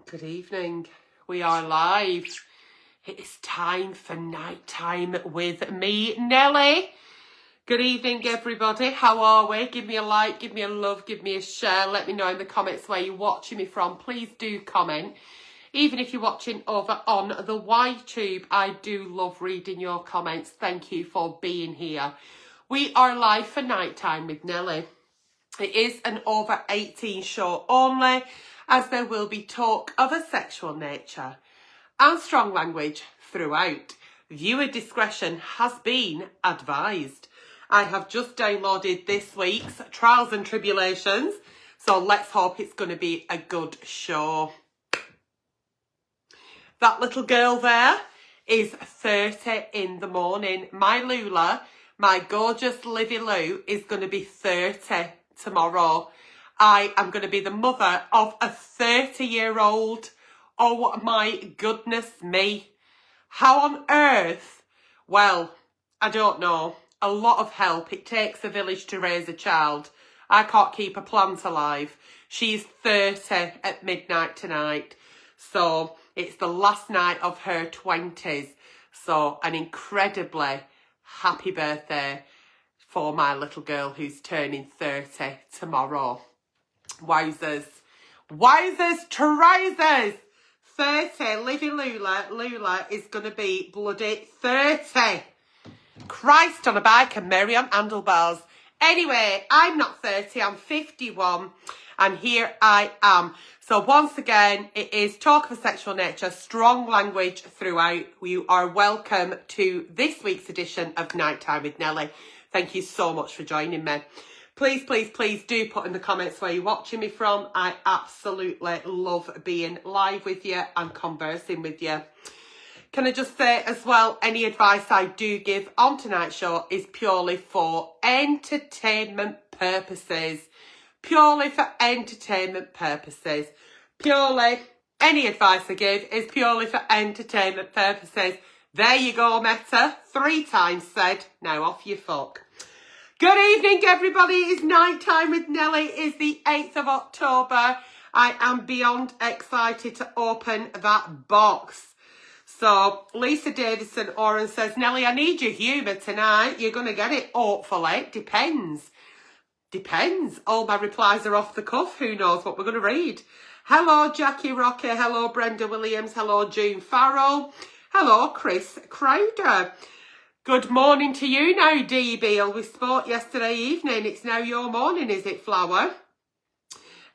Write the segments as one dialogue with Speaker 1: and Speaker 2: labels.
Speaker 1: Good evening. We are live. It is time for nighttime with me, Nelly. Good evening, everybody. How are we? Give me a like, give me a love, give me a share. Let me know in the comments where you're watching me from. Please do comment. Even if you're watching over on the YTube, I do love reading your comments. Thank you for being here. We are live for nighttime with Nelly. It is an over 18 show only, as there will be talk of a sexual nature and strong language throughout. Viewer discretion has been advised. I have just downloaded this week's Trials and Tribulations, so let's hope it's going to be a good show. That little girl there is 30 in the morning. My Lula, my gorgeous Livy Lou, is going to be 30 tomorrow. I am going to be the mother of a 30-year-old. Oh my goodness me. How on earth? Well, I don't know. A lot of help. It takes a village to raise a child. I can't keep a plant alive. She's 30 at midnight tonight. So it's the last night of her 20s. So an incredibly happy birthday for my little girl who's turning 30 tomorrow. Wowzers. Wowzers, trousers. 30. Livy Lula is going to be bloody 30. Christ on a bike and Mary on handlebars. Anyway, I'm not 30, I'm 51. And here I am. So once again, it is talk of a sexual nature, strong language throughout. You are welcome to this week's edition of Nighttime with Nelly. Thank you so much for joining me. Please, please, please do put in the comments where you're watching me from. I absolutely love being live with you and conversing with you. Can I just say as well, any advice I do give on tonight's show is purely for entertainment purposes. Purely for entertainment purposes. Purely, any advice I give is purely for entertainment purposes. There you go, Meta. 3 times said. Now off you fuck. Good evening, everybody. It is nighttime with Nelly. It is the 8th of October. I am beyond excited to open that box. So, Lisa Davison Oren says, Nelly, I need your humour tonight. You're going to get it, hopefully. Depends. Depends. All my replies are off the cuff. Who knows what we're going to read? Hello, Jackie Rocker. Hello, Brenda Williams. Hello, June Farrell. Hello, Chris Crowder. Good morning to you now, Dee Beale. We spoke yesterday evening. It's now your morning, is it, Flower?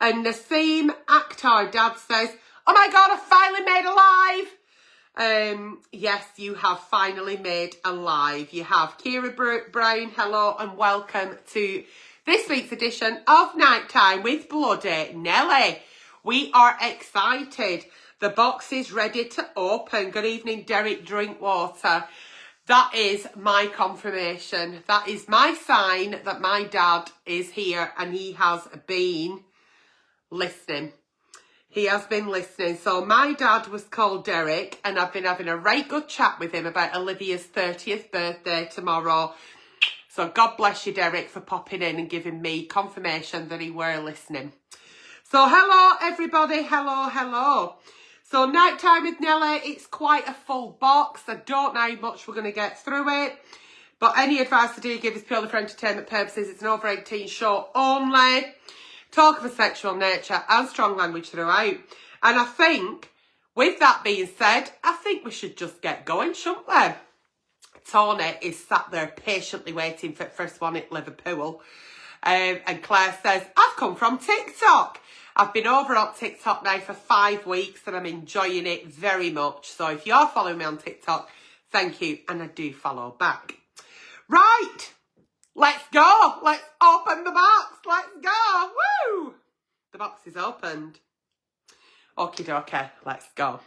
Speaker 1: And Nassim Akhtar Dad says, oh my God, I finally made a live. Yes, you have finally made a live. You have Kira Brown. Hello and welcome to this week's edition of Nighttime with bloody Nelly. We are excited. The box is ready to open. Good evening, Derek Drinkwater. That is my confirmation. That is my sign that my dad is here and he has been listening. He has been listening. So my dad was called Derek and I've been having a right good chat with him about Olivia's 30th birthday tomorrow. So God bless you, Derek, for popping in and giving me confirmation that he were listening. So hello, everybody. Hello, hello. So nighttime with Nelly, it's quite a full box. I don't know how much we're going to get through it. But any advice I do give is purely for entertainment purposes. It's an over 18 show only. Talk of a sexual nature and strong language throughout. And I think, with that being said, I think we should just get going, shouldn't we? Tony is sat there patiently waiting for the first one at Liverpool. And Claire says, I've come from TikTok. I've been over on TikTok now for 5 weeks and I'm enjoying it very much. So if you're following me on TikTok, thank you. And I do follow back. Right. Let's go. Let's open the box. Let's go. Woo. The box is opened. Okie dokie. Let's go.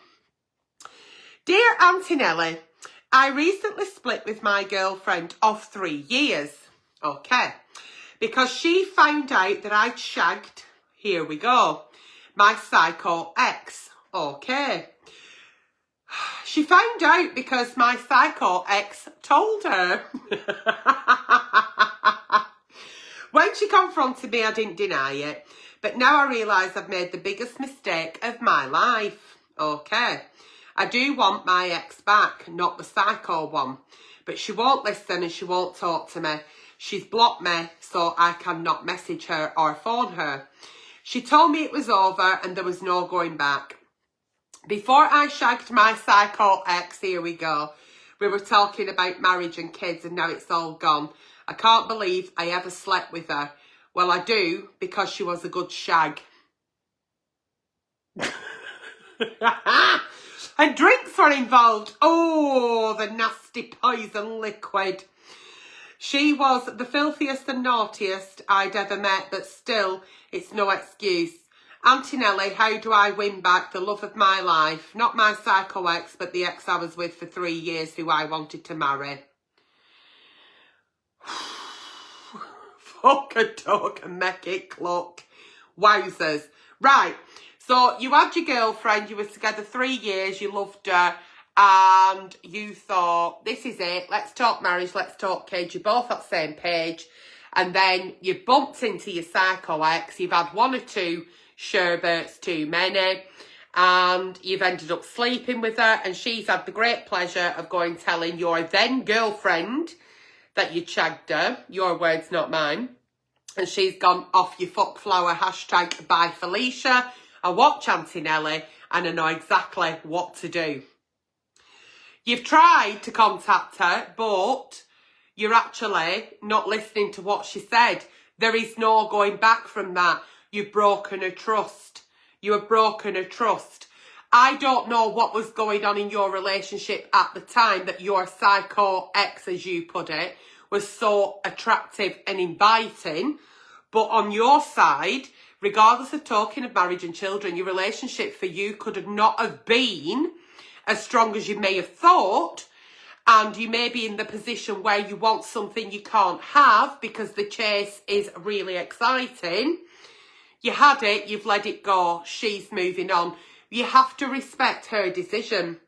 Speaker 1: Dear Auntie Nelly, I recently split with my girlfriend of 3 years. Okay. Because she found out that I'd shagged, here we go, my psycho ex. Okay. She found out because my psycho ex told her. When she confronted me, I didn't deny it. But now I realise I've made the biggest mistake of my life. Okay. I do want my ex back, not the psycho one. But she won't listen and she won't talk to me. She's blocked me, so I cannot message her or phone her. She told me it was over and there was no going back. Before I shagged my psycho ex, here we go, we were talking about marriage and kids and now it's all gone. I can't believe I ever slept with her. Well, I do, because she was a good shag. And drinks were involved. Oh, the nasty poison liquid. She was the filthiest and naughtiest I'd ever met, but still, it's no excuse. Auntie Nelly, how do I win back the love of my life? Not my psycho ex, but the ex I was with for 3 years who I wanted to marry. Fuck a dog and make it cluck. Wowzers. Right, so you had your girlfriend, you were together 3 years, you loved her, and you thought, this is it, let's talk marriage, let's talk kids, you're both on the same page, and then you bumped into your psycho ex, you've had 1 or 2 sherbets too many, and you've ended up sleeping with her, and she's had the great pleasure of going telling your then girlfriend that you shagged her, your words, not mine, and she's gone off your fuck flower hashtag by Felicia. I watch Auntie Nelly and I know exactly what to do. You've tried to contact her, but you're actually not listening to what she said. There is no going back from that. You've broken her trust. You have broken her trust. I don't know what was going on in your relationship at the time that your psycho ex, as you put it, was so attractive and inviting. But on your side, regardless of talking of marriage and children, your relationship for you could not have been as strong as you may have thought. And you may be in the position where you want something you can't have because the chase is really exciting. You had it, you've let it go, she's moving on. You have to respect her decision.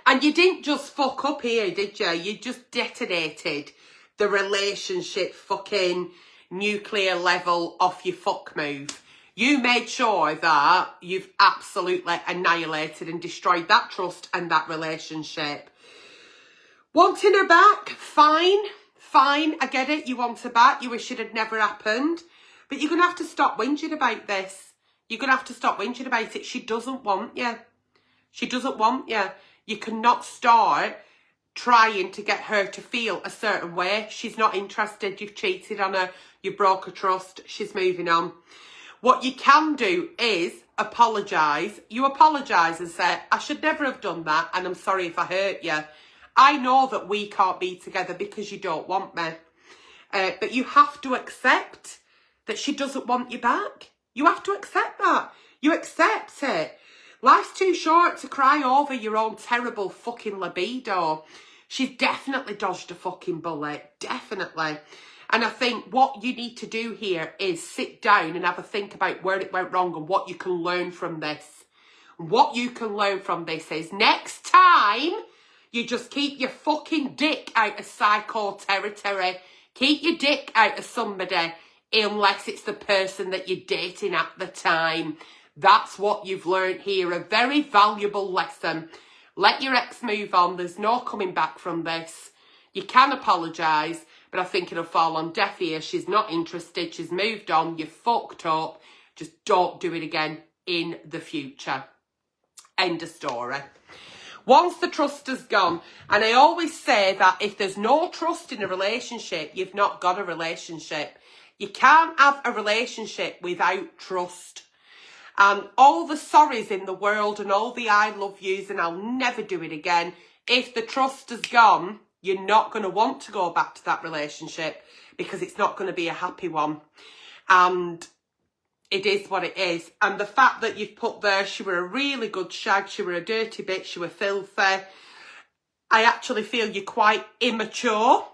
Speaker 1: And you didn't just fuck up here, did you? You just detonated the relationship fucking nuclear level off your fuck move. You made sure that you've absolutely annihilated and destroyed that trust and that relationship. Wanting her back, fine, I get it, you want her back, you wish it had never happened. But you're going to have to stop whinging about this. You're going to have to stop whinging about it. She doesn't want you. She doesn't want you. You cannot start trying to get her to feel a certain way. She's not interested. You've cheated on her. You broke her trust. She's moving on. What you can do is apologise. You apologise and say, I should never have done that and I'm sorry if I hurt you. I know that we can't be together because you don't want me. But you have to accept that she doesn't want you back. You have to accept that. You accept it. Life's too short to cry over your own terrible fucking libido. She's definitely dodged a fucking bullet. Definitely. And I think what you need to do here is sit down and have a think about where it went wrong and what you can learn from this. What you can learn from this is next time you just keep your fucking dick out of psycho territory. Keep your dick out of somebody unless it's the person that you're dating at the time. That's what you've learned here. A very valuable lesson. Let your ex move on. There's no coming back from this. You can apologise, but I think it'll fall on deaf ears. She's not interested. She's moved on. You fucked up. Just don't do it again in the future. End of story. Once the trust has gone, and I always say that if there's no trust in a relationship, you've not got a relationship. You can't have a relationship without trust. And all the sorries in the world and all the I love yous and I'll never do it again, if the trust has gone, you're not going to want to go back to that relationship because it's not going to be a happy one. And it is what it is. And the fact that you've put there, she were a really good shag, she were a dirty bitch, she were filthy. I actually feel you're quite immature,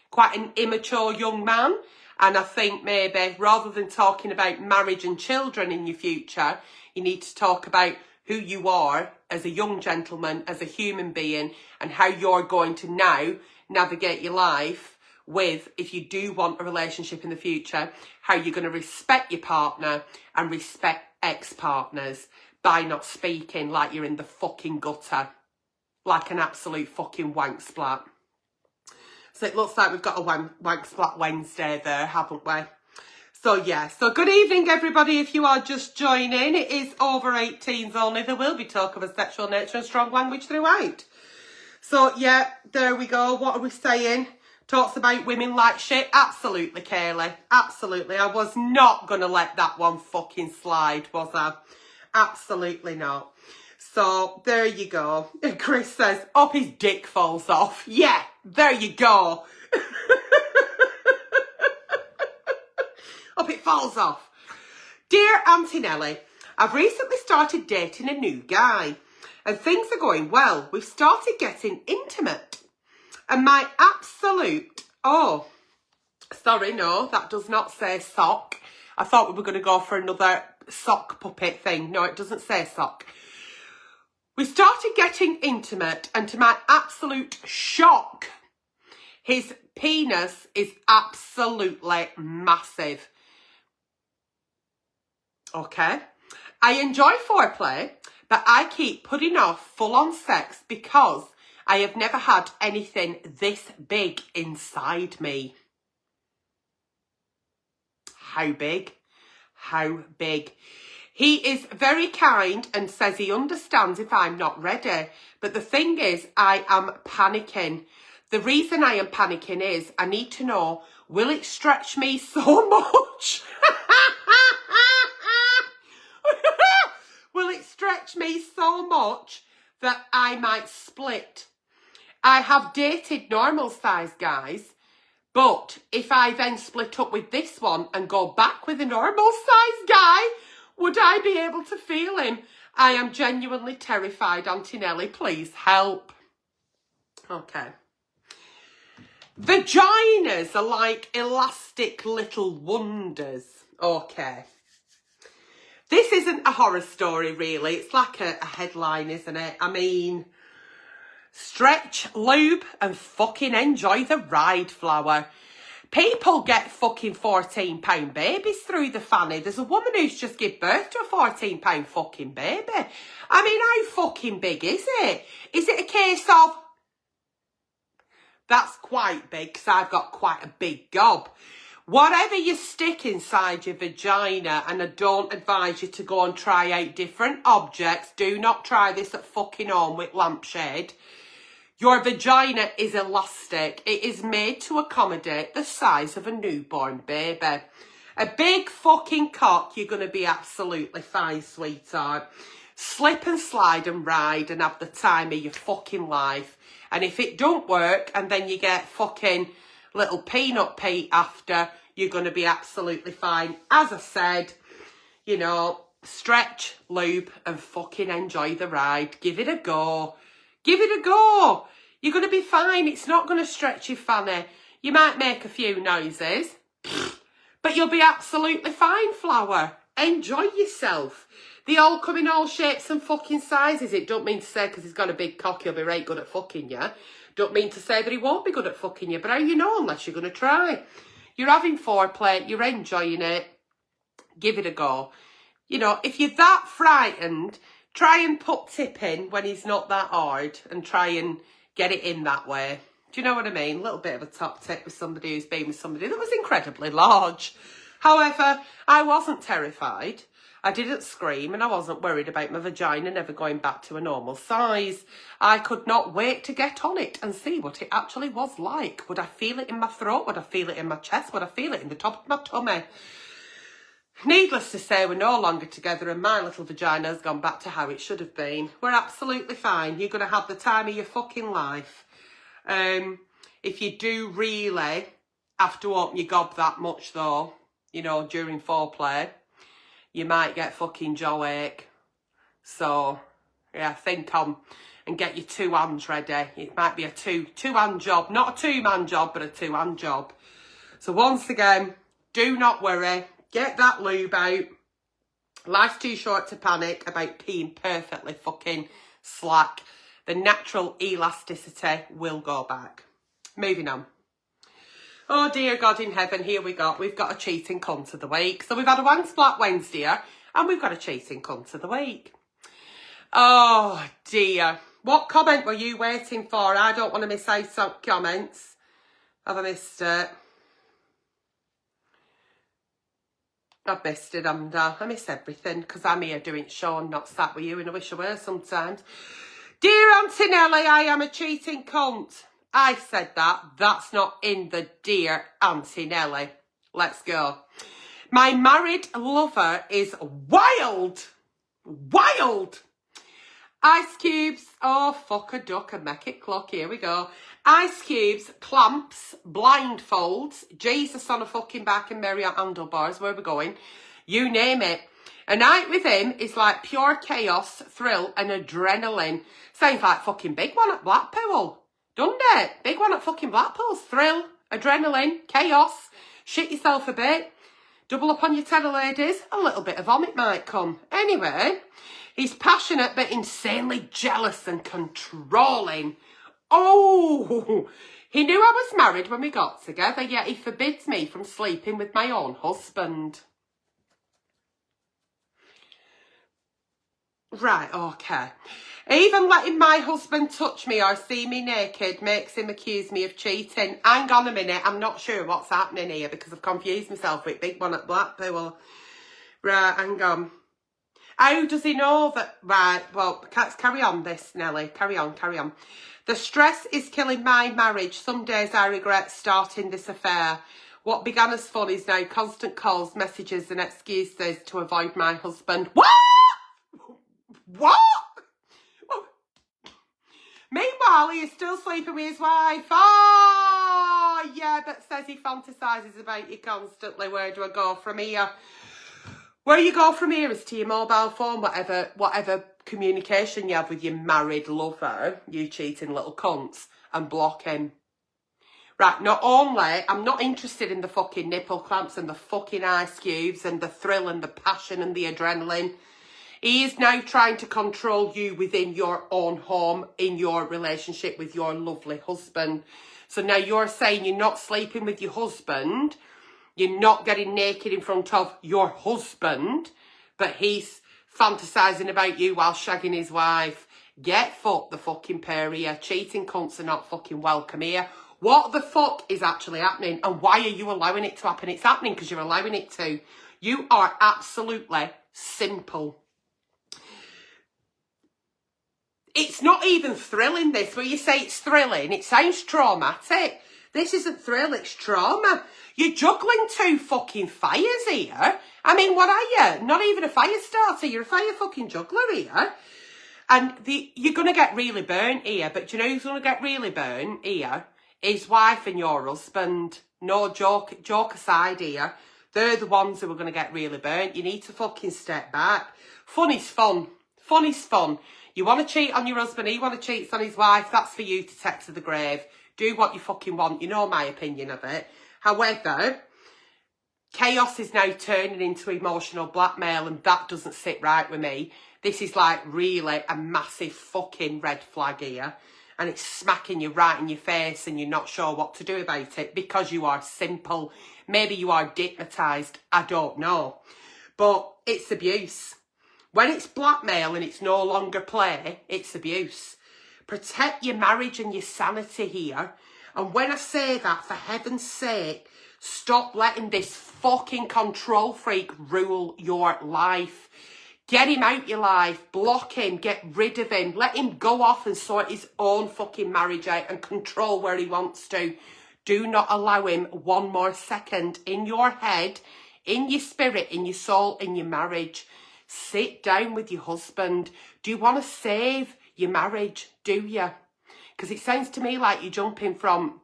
Speaker 1: quite an immature young man. And I think maybe rather than talking about marriage and children in your future, you need to talk about who you are as a young gentleman, as a human being, and how you're going to now navigate your life with, if you do want a relationship in the future, how you're going to respect your partner and respect ex-partners by not speaking like you're in the fucking gutter, like an absolute fucking wank splat. So it looks like we've got a wank splat Wednesday there, haven't we? So yeah, so good evening everybody. If you are just joining, it is over 18s only. There will be talk of a sexual nature and strong language throughout. So yeah, there we go. What are we saying? Talks about women like shit. Absolutely, Kaylee. Absolutely. I was not going to let that one fucking slide, was I? Absolutely not. So there you go. Chris says, up his dick falls off. Yeah, there you go. Up it falls off. Dear Auntie Nelly, I've recently started dating a new guy and things are going well. We've started getting intimate and my absolute, oh, sorry, no, that does not say sock. I thought we were going to go for another sock puppet thing. No, it doesn't say sock. We started getting intimate and to my absolute shock, his penis is absolutely massive. Okay. I enjoy foreplay, but I keep putting off full-on sex because I have never had anything this big inside me. How big? How big? He is very kind and says he understands if I'm not ready. But the thing is, I am panicking. The reason I am panicking is I need to know, will it stretch me so much? Will it stretch me so much that I might split? I have dated normal size guys, but if I then split up with this one and go back with a normal size guy, would I be able to feel him? I am genuinely terrified, Auntie Nelly. Please help. Okay. Vaginas are like elastic little wonders. Okay. This isn't a horror story, really. It's like a headline, isn't it? I mean, stretch, lube, and fucking enjoy the ride, flower. People get fucking £14 babies through the fanny. There's a woman who's just given birth to a £14 fucking baby. I mean, how fucking big is it? Is it a case of, that's quite big because I've got quite a big gob. Whatever you stick inside your vagina, and I don't advise you to go and try out different objects. Do not try this at fucking home with lampshade. Your vagina is elastic. It is made to accommodate the size of a newborn baby. A big fucking cock, you're going to be absolutely fine, sweetheart. Slip and slide and ride and have the time of your fucking life. And if it don't work and then you get fucking little peanut pea after, you're going to be absolutely fine. As I said, you know, stretch, lube and fucking enjoy the ride. Give it a go. Give it a go. You're going to be fine. It's not going to stretch your fanny. You might make a few noises, but you'll be absolutely fine, flower. Enjoy yourself. They all come in all shapes and fucking sizes. It don't mean to say because he's got a big cock he'll be right good at fucking you. Don't mean to say that he won't be good at fucking you, but how you know unless you're going to try? You're having foreplay, you're enjoying it, give it a go. You know, if you're that frightened, try and put tip in when he's not that hard and try and get it in that way. Do you know what I mean? A little bit of a top tip with somebody who's been with somebody that was incredibly large. However, I wasn't terrified. I didn't scream and I wasn't worried about my vagina never going back to a normal size. I could not wait to get on it and see what it actually was like. Would I feel it in my throat? Would I feel it in my chest? Would I feel it in the top of my tummy? Needless to say, we're no longer together and my little vagina has gone back to how it should have been. We're absolutely fine. You're going to have the time of your fucking life. If you do really have to open your gob that much though, you know, during foreplay, you might get fucking jaw ache. So, yeah, think on and get your 2 hands ready. It might be a two-hand job. Not a 2-man job, but a 2-hand job. So once again, do not worry. Get that lube out. Life's too short to panic about peeing perfectly fucking slack. The natural elasticity will go back. Moving on. Oh dear God in heaven, here we go. We've got a cheating cunt of the week. So we've had a Wank Splat Wednesday and we've got a cheating cunt of the week. Oh dear. What comment were you waiting for? I don't want to miss out some comments. Have I missed it? I've missed it, haven't I? I miss everything because I'm here doing show and not sat with you, and I wish I were sometimes. Dear Auntie Nelly, I am a cheating cunt. I said that. That's not in the Dear Auntie Nelly. Let's go. My married lover is wild. Wild. Ice cubes. Oh, fuck a duck and make it clock. Here we go. Ice cubes, clamps, blindfolds, Jesus on a fucking back and Mary on handlebars. Where are we going? You name it. A night with him is like pure chaos, thrill and adrenaline. Sounds like fucking big one at Blackpool. Doesn't it? Big one at fucking Blackpool. Thrill, adrenaline, chaos. Shit yourself a bit. Double up on your tenor, ladies. A little bit of vomit might come. Anyway, he's passionate but insanely jealous and controlling. Oh, he knew I was married when we got together, yet he forbids me from sleeping with my own husband. Right, okay. Even letting my husband touch me or see me naked makes him accuse me of cheating. Hang on a minute, I'm not sure what's happening here because I've confused myself with big one at Blackpool. Right, hang on. How does he know that? Right, well, let's carry on this, Nelly. Carry on, carry on. The stress is killing my marriage. Some days I regret starting this affair. What began as fun is now constant calls, messages and excuses to avoid my husband. What? What? Meanwhile, he is still sleeping with his wife. Oh, yeah, but says he fantasises about you constantly. Where do I go from here? Where you go from here is to your mobile phone, whatever communication you have with your married lover, you cheating little cunts, and block him. Right, not only, I'm not interested in the fucking nipple clamps and the fucking ice cubes and the thrill and the passion and the adrenaline. He is now trying to control you within your own home, in your relationship with your lovely husband. So now you're saying you're not sleeping with your husband, you're not getting naked in front of your husband, but he's fantasising about you while shagging his wife. Get fucked the fucking pair here. Cheating cunts are not fucking welcome here. What the fuck is actually happening? And why are you allowing it to happen? It's happening because you're allowing it to. You are absolutely simple. It's not even thrilling, this. Where you say it's thrilling, it sounds traumatic. This isn't thrill, it's trauma. You're juggling two fucking fires here. I mean, what are you? Not even a fire starter. You're a fire fucking juggler here. And you're going to get really burnt here. But do you know who's going to get really burnt here? His wife and your husband. No, joke aside here. They're the ones who are going to get really burnt. You need to fucking step back. Fun is fun. Fun is fun. You want to cheat on your husband, he want to cheat on his wife. That's for you to take to the grave. Do what you fucking want. You know my opinion of it. However, chaos is now turning into emotional blackmail and that doesn't sit right with me. This is like really a massive fucking red flag here. And it's smacking you right in your face and you're not sure what to do about it because you are simple. Maybe you are digmatised. I don't know. But it's abuse. When it's blackmail and it's no longer play, it's abuse. Protect your marriage and your sanity here. And when I say that, for heaven's sake, stop letting this fucking control freak rule your life. Get him out your life. Block him. Get rid of him. Let him go off and sort his own fucking marriage out and control where he wants to. Do not allow him one more second in your head, in your spirit, in your soul, in your marriage. Sit down with your husband. Do you want to save your marriage? Do you? Because it sounds to me like you're jumping from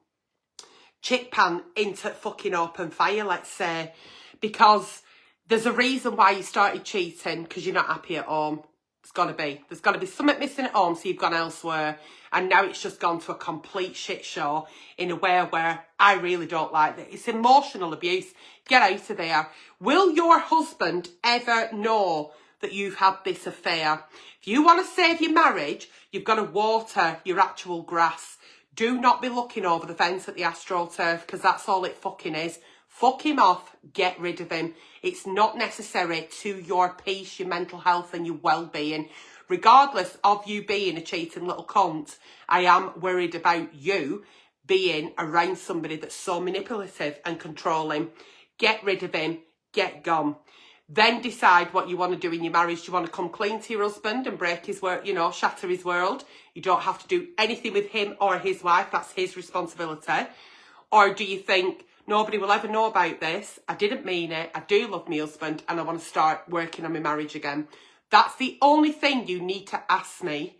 Speaker 1: chick pan into fucking open fire, let's say. Because there's a reason why you started cheating, because you're not happy at home. It's got to be. There's got to be something missing at home, so you've gone elsewhere. And now it's just gone to a complete shit show in a way where I really don't like that. It's emotional abuse. Get out of there. Will your husband ever know that you've had this affair? If you want to save your marriage, you've got to water your actual grass. Do not be looking over the fence at the AstroTurf, because that's all it fucking is. Fuck him off, get rid of him. It's not necessary to your peace, your mental health and your well-being. Regardless of you being a cheating little cunt, I am worried about you being around somebody that's so manipulative and controlling. Get rid of him, get gone. Then decide what you want to do in your marriage. Do you want to come clean to your husband and break his world, you know, shatter his world? You don't have to do anything with him or his wife. That's his responsibility. Or do you think, nobody will ever know about this, I didn't mean it, I do love my husband and I want to start working on my marriage again? That's the only thing you need to ask me.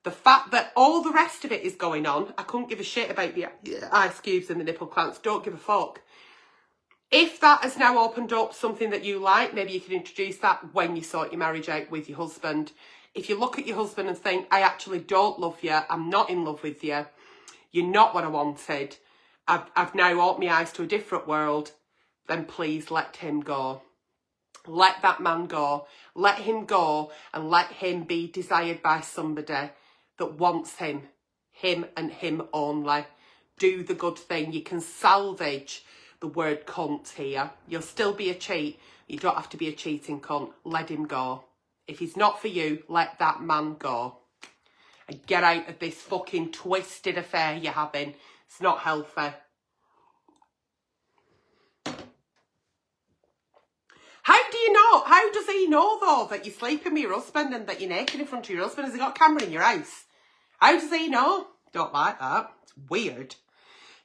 Speaker 1: The fact that all the rest of it is going on, I couldn't give a shit about the ice cubes and the nipple clamps. Don't give a fuck. If that has now opened up something that you like, maybe you can introduce that when you sort your marriage out with your husband. If you look at your husband and think, I actually don't love you, I'm not in love with you, you're not what I wanted, I've now opened my eyes to a different world, then please let him go. Let that man go. Let him go and let him be desired by somebody that wants him and him only. Do the good thing. You can salvage the word cunt here. You'll still be a cheat. You don't have to be a cheating cunt. Let him go. If he's not for you, let that man go. And get out of this fucking twisted affair you're having. It's not healthy. How do you know? How does he know, though, that you're sleeping with your husband and that you're naked in front of your husband? Has he got a camera in your house? How does he know? Don't like that. It's weird.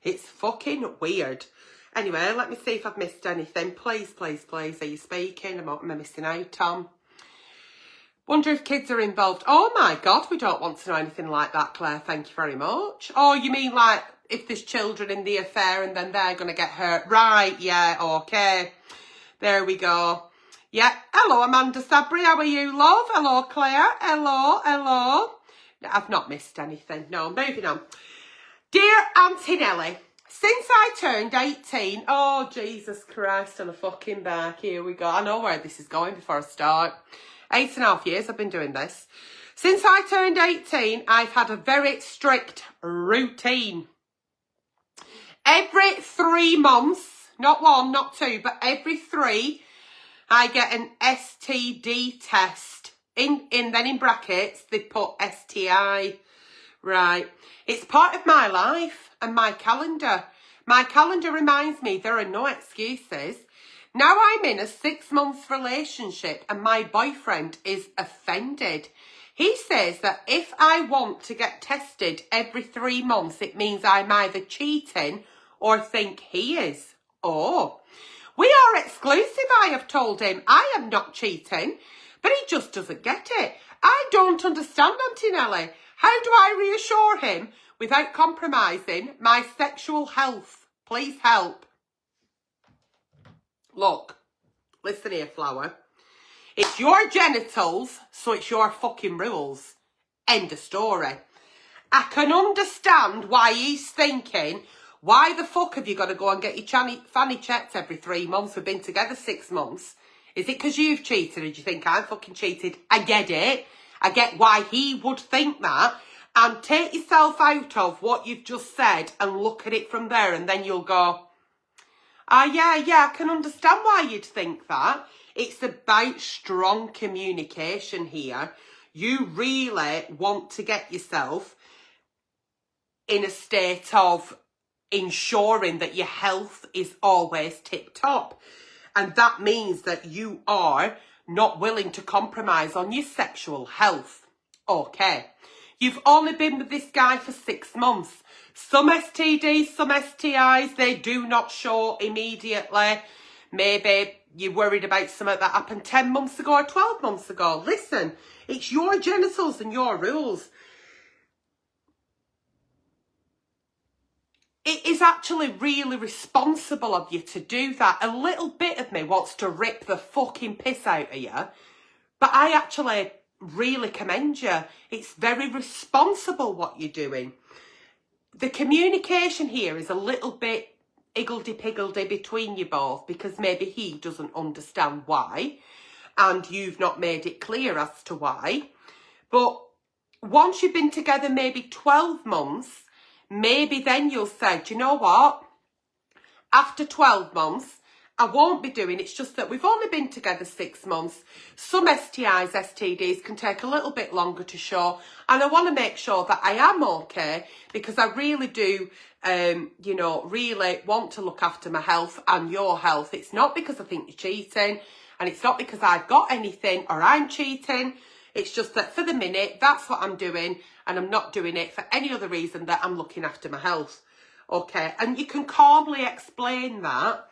Speaker 1: It's fucking weird. Anyway, let me see if I've missed anything. Please, please, please. Are you speaking? Am I missing out, Tom? Wonder if kids are involved. Oh, my God. We don't want to know anything like that, Claire. Thank you very much. Oh, you mean like if there's children in the affair and then they're going to get hurt? Right, yeah, okay. There we go. Yeah. Hello, Amanda Sabri. How are you, love? Hello, Claire. Hello, hello. I've not missed anything. No, moving on. Dear Auntie Nelly, since I turned 18, oh, Jesus Christ on a fucking back. Here we go. I know where this is going before I start. 8.5 years I've been doing this. Since I turned 18, I've had a very strict routine. Every 3 months, not 1, not 2, but every 3, I get an STD test. Then in brackets, they put STI. Right. It's part of my life and my calendar. My calendar reminds me there are no excuses. Now I'm in a 6-month relationship and my boyfriend is offended. He says that if I want to get tested every 3 months, it means I'm either cheating or think he is. Oh, we are exclusive, I have told him. I am not cheating, but he just doesn't get it. I don't understand, Auntie Nelly. How do I reassure him without compromising my sexual health? Please help. Look, listen here, Flower. It's your genitals, so it's your fucking rules. End of story. I can understand why he's thinking, why the fuck have you got to go and get your fanny checked every 3 months? We've been together 6 months. Is it because you've cheated or do you think I'm fucking cheated? I get it. I get why he would think that. And take yourself out of what you've just said and look at it from there, and then you'll go, yeah, I can understand why you'd think that. It's about strong communication here. You really want to get yourself in a state of ensuring that your health is always tip-top. And that means that you are not willing to compromise on your sexual health. Okay. You've only been with this guy for 6 months. Some STDs, some STIs, they do not show immediately. Maybe you're worried about something that happened 10 months ago or 12 months ago. Listen, it's your genitals and your rules. It is actually really responsible of you to do that. A little bit of me wants to rip the fucking piss out of you, but I actually really commend you. It's very responsible what you're doing. The communication here is a little bit higgledy-piggledy between you both because maybe he doesn't understand why and you've not made it clear as to why. But once you've been together maybe 12 months, maybe then you'll say, do you know what? After 12 months, I won't be doing. It's just that we've only been together 6 months. Some STIs, STDs can take a little bit longer to show. And I want to make sure that I am okay, because I really do, you know, really want to look after my health and your health. It's not because I think you're cheating, and it's not because I've got anything or I'm cheating. It's just that for the minute, that's what I'm doing, and I'm not doing it for any other reason that I'm looking after my health. Okay, and you can calmly explain that.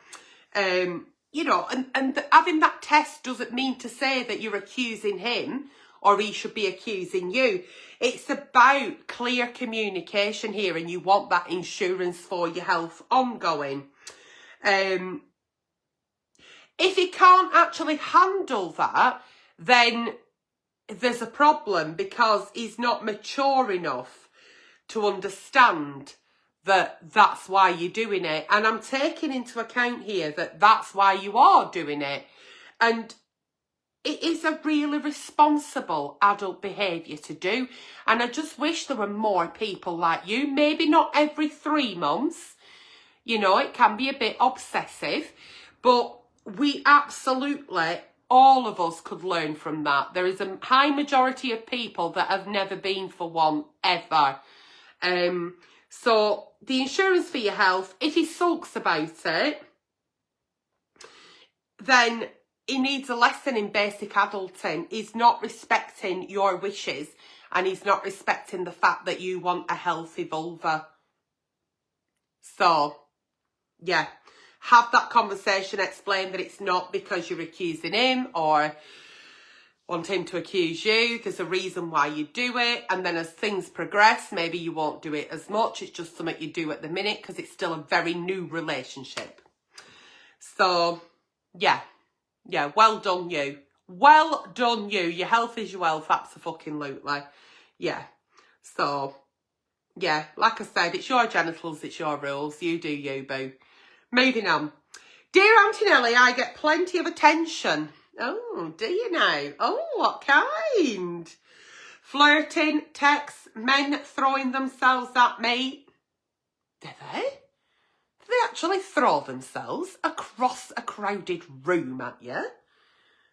Speaker 1: You know, and having that test doesn't mean to say that you're accusing him or he should be accusing you. It's about clear communication here, and you want that insurance for your health ongoing. If he can't actually handle that, then there's a problem, because he's not mature enough to understand that that's why you're doing it. And I'm taking into account here that that's why you are doing it. And it is a really responsible adult behaviour to do. And I just wish there were more people like you. Maybe not every 3 months. You know, it can be a bit obsessive. But we absolutely, all of us could learn from that. There is a high majority of people that have never been for one, ever. So the insurance for your health, if he sulks about it, then he needs a lesson in basic adulting. He's not respecting your wishes, and he's not respecting the fact that you want a healthy vulva. So, yeah, have that conversation, explain that it's not because you're accusing him or want him to accuse you. There's a reason why you do it, and then as things progress, maybe you won't do it as much. It's just something you do at the minute because it's still a very new relationship. So, yeah, well done you. Well done you. Your health is your wealth, abso-fucking-lutely. Yeah, so, yeah, like I said, it's your genitals, it's your rules. You do you, boo. Moving on. Dear Auntie Nelly, I get plenty of attention. Oh, do you now? Oh, what kind? Flirting, texts, men throwing themselves at me. Do they? Do they actually throw themselves across a crowded room at you?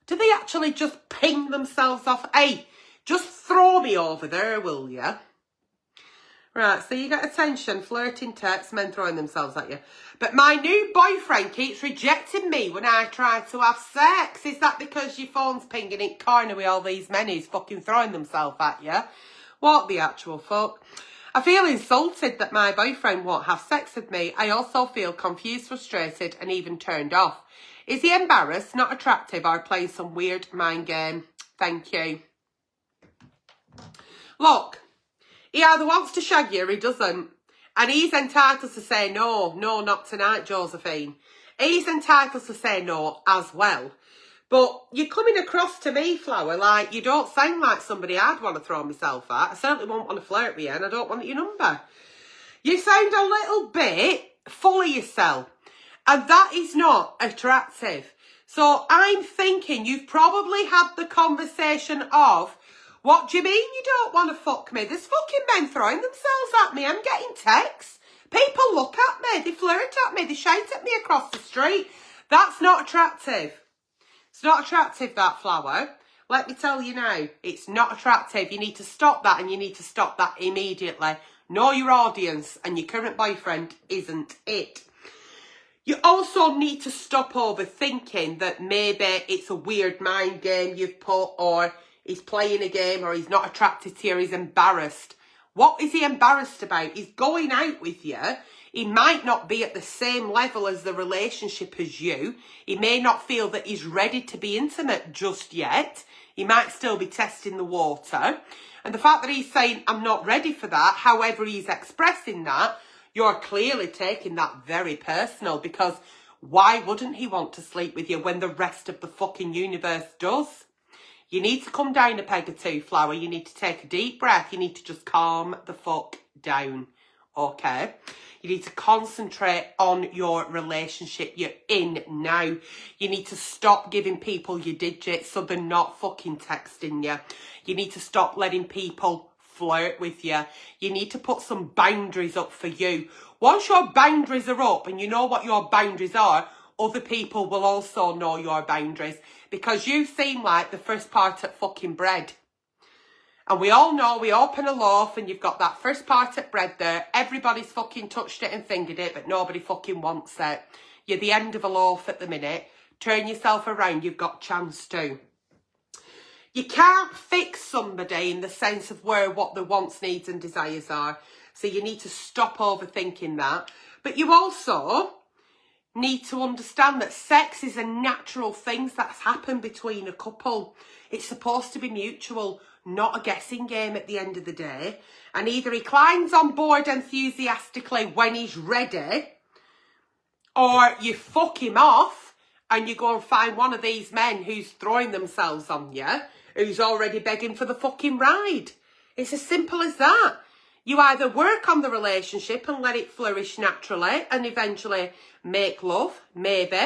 Speaker 1: Do they actually just ping themselves off? Hey, just throw me over there, will you? Right, so you get attention, flirting, texts, men throwing themselves at you. But my new boyfriend keeps rejecting me when I try to have sex. Is that because your phone's pinging in corner with all these men who's fucking throwing themselves at you? What the actual fuck? I feel insulted that my boyfriend won't have sex with me. I also feel confused, frustrated, and even turned off. Is he embarrassed, not attractive, or playing some weird mind game? Thank you. Look. He either wants to shag you or he doesn't. And he's entitled to say no. No, not tonight, Josephine. He's entitled to say no as well. But you're coming across to me, Flower, like you don't sound like somebody I'd want to throw myself at. I certainly won't want to flirt with you, and I don't want your number. You sound a little bit full of yourself. And that is not attractive. So I'm thinking you've probably had the conversation of, what do you mean you don't want to fuck me? There's fucking men throwing themselves at me. I'm getting texts. People look at me. They flirt at me. They shout at me across the street. That's not attractive. It's not attractive, that, Flower. Let me tell you now. It's not attractive. You need to stop that, and you need to stop that immediately. Know your audience, and your current boyfriend isn't it. You also need to stop overthinking that maybe it's a weird mind game you've put, or he's playing a game, or he's not attracted to you, or he's embarrassed. What is he embarrassed about? He's going out with you. He might not be at the same level as the relationship as you. He may not feel that he's ready to be intimate just yet. He might still be testing the water. And the fact that he's saying, I'm not ready for that, however he's expressing that, you're clearly taking that very personal, because why wouldn't he want to sleep with you when the rest of the fucking universe does? You need to come down a peg or two, Flower. You need to take a deep breath. You need to just calm the fuck down, okay? You need to concentrate on your relationship you're in now. You need to stop giving people your digits so they're not fucking texting you. You need to stop letting people flirt with you. You need to put some boundaries up for you. Once your boundaries are up and you know what your boundaries are, other people will also know your boundaries. Because you seem like the first part at fucking bread. And we all know we open a loaf and you've got that first part at bread there. Everybody's fucking touched it and fingered it, but nobody fucking wants it. You're the end of a loaf at the minute. Turn yourself around, you've got chance to. You can't fix somebody in the sense of what their wants, needs and desires are. So you need to stop overthinking that. But you also need to understand that sex is a natural thing that's happened between a couple. It's supposed to be mutual, not a guessing game at the end of the day. And either he climbs on board enthusiastically when he's ready, or you fuck him off and you go and find one of these men who's throwing themselves on you, who's already begging for the fucking ride. It's as simple as that. You either work on the relationship and let it flourish naturally and eventually make love, maybe,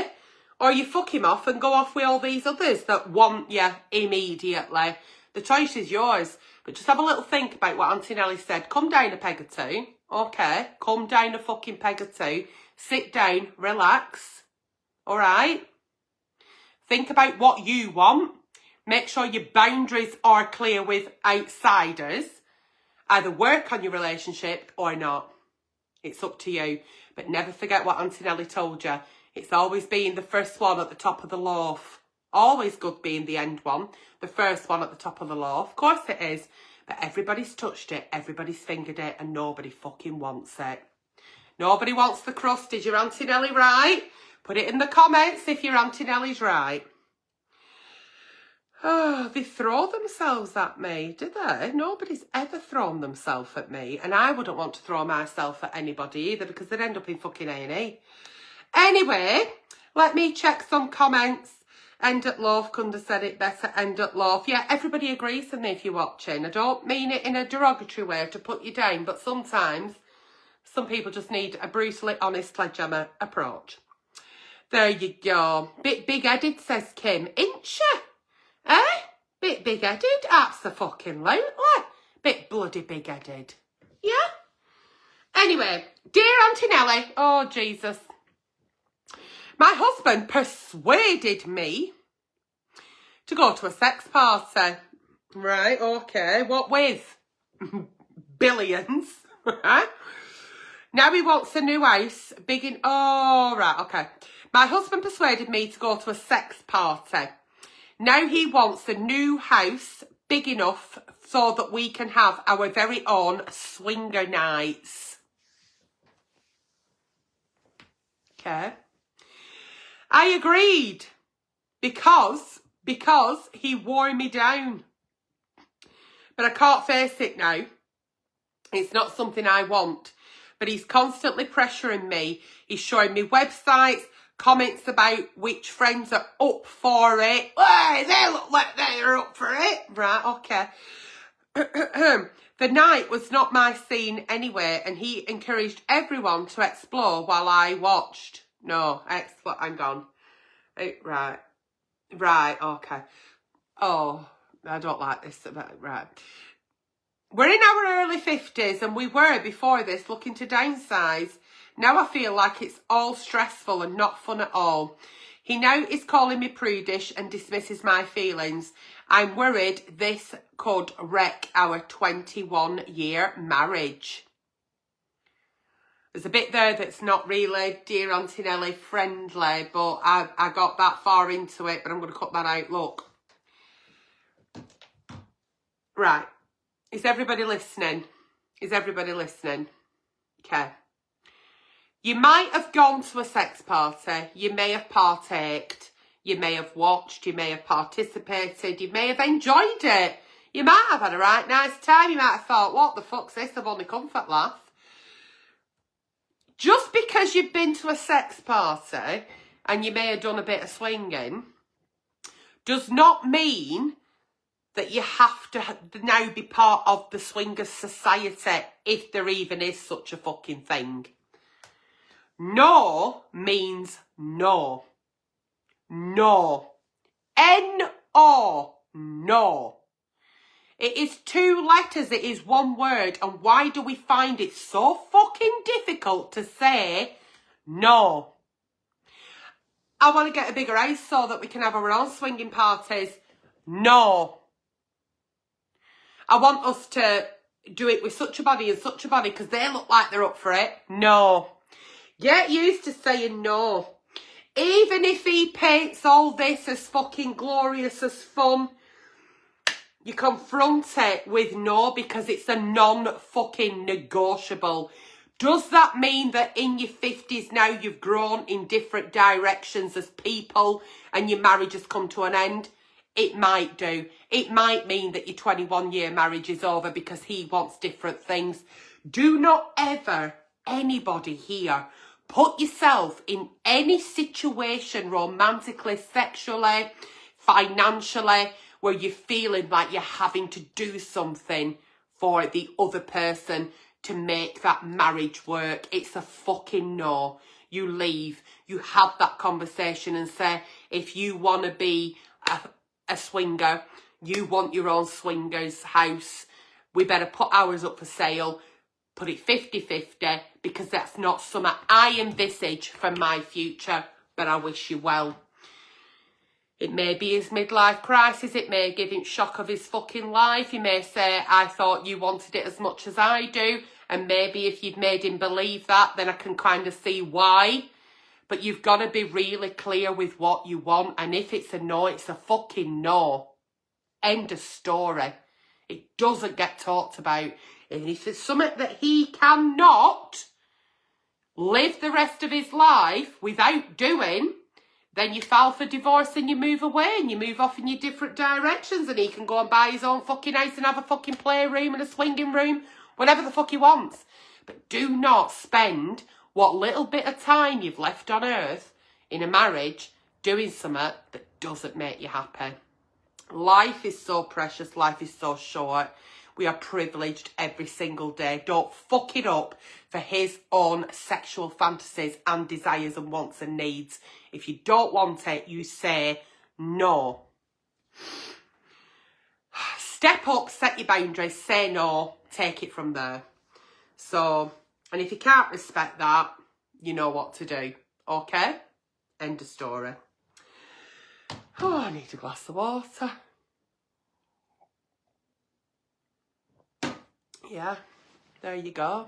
Speaker 1: or you fuck him off and go off with all these others that want you immediately. The choice is yours, but just have a little think about what Auntie Nelly said. Come down a peg or two, okay? Come down a fucking peg or two. Sit down, relax, all right? Think about what you want. Make sure your boundaries are clear with outsiders. Either work on your relationship or not. It's up to you. But never forget what Auntie Nelly told you. It's always being the first one at the top of the loaf. Always good being the end one. The first one at the top of the loaf. Of course it is. But everybody's touched it. Everybody's fingered it. And nobody fucking wants it. Nobody wants the crust. Is your Auntie Nelly right? Put it in the comments if your Auntie Nelly's right. Oh, they throw themselves at me, do they? Nobody's ever thrown themselves at me. And I wouldn't want to throw myself at anybody either because they'd end up in fucking A&E. Anyway, let me check some comments. End at loaf, couldn't have said it better. End at loaf. Yeah, everybody agrees with me if you're watching. I don't mean it in a derogatory way to put you down, but sometimes some people just need a brutally honest sledgehammer approach. There you go. Bit big-headed, says Kim. Ain't you? Eh? Bit big-headed? Abso-fucking-lutely. Bit bloody big-headed. Yeah? Anyway, dear Auntie Nelly. Oh, Jesus. My husband persuaded me to go to a sex party. Right, okay. What with? Billions. Right? Now he wants a new house. Big in... Oh, right, okay. My husband persuaded me to go to a sex party. Now he wants a new house big enough so that we can have our very own swinger nights. Okay. I agreed because he wore me down. But I can't face it now. It's not something I want. But he's constantly pressuring me. He's showing me websites, comments about which friends are up for it. Hey, they look like they're up for it. Right, okay. The night was not my scene anyway, and he encouraged everyone to explore while I watched. No, hang on. Right, okay. Oh, I don't like this. Right. We're in our early 50s, and we were, before this, looking to downsize. Now I feel like it's all stressful and not fun at all. He now is calling me prudish and dismisses my feelings. I'm worried this could wreck our 21-year marriage. There's a bit there that's not really, dear Auntie Nelly, friendly, but I got that far into it, but I'm going to cut that out. Look. Right. Is everybody listening? Is everybody listening? Okay. You might have gone to a sex party. You may have partaked. You may have watched. You may have participated. You may have enjoyed it. You might have had a right nice time. You might have thought, what the fuck's this? I've only come for laugh. Just because you've been to a sex party and you may have done a bit of swinging does not mean that you have to now be part of the swingers society, if there even is such a fucking thing. No means no. No. N-O. No. It is 2 letters, it is 1 word. And why do we find it so fucking difficult to say no? I want to get a bigger house so that we can have our own swinging parties. No. I want us to do it with such a body and such a body because they look like they're up for it. No. Get used to saying no. Even if he paints all this as fucking glorious as fun, you confront it with no because it's a non-fucking negotiable. Does that mean that in your 50s now you've grown in different directions as people and your marriage has come to an end? It might do. It might mean that your 21-year marriage is over because he wants different things. Do not ever, anybody here, put yourself in any situation romantically, sexually, financially, where you're feeling like you're having to do something for the other person to make that marriage work. It's a fucking no. You leave. You have that conversation and say, if you want to be a swinger, you want your own swingers house, we better put ours up for sale, put it 50-50, because that's not something I envisage for my future, but I wish you well. It may be his midlife crisis, it may give him shock of his fucking life, he may say, I thought you wanted it as much as I do, and maybe if you've made him believe that, then I can kind of see why. But you've got to be really clear with what you want, and if it's a no, it's a fucking no. End of story. It doesn't get talked about. And if it's something that he cannot live the rest of his life without doing, then you file for divorce and you move away and you move off in your different directions, and he can go and buy his own fucking house and have a fucking playroom and a swinging room, whatever the fuck he wants. But do not spend what little bit of time you've left on earth in a marriage doing something that doesn't make you happy. Life is so precious. Life is so short. We are privileged every single day. Don't fuck it up for his own sexual fantasies and desires and wants and needs. If you don't want it, you say no. Step up, set your boundaries, say no, take it from there. So, and if you can't respect that, you know what to do. Okay? End of story. Oh, I need a glass of water. Yeah, there you go.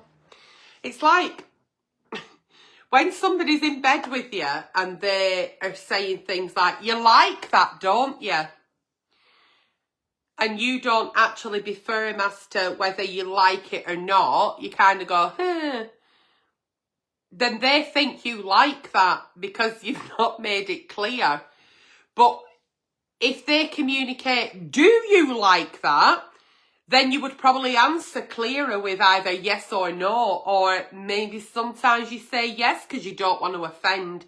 Speaker 1: It's like when somebody's in bed with you and they are saying things like, you like that, don't you? And you don't actually be firm as to whether you like it or not. You kind of go, Then they think you like that because you've not made it clear. But if they communicate, do you like that? Then you would probably answer clearer with either yes or no, or maybe sometimes you say yes because you don't want to offend.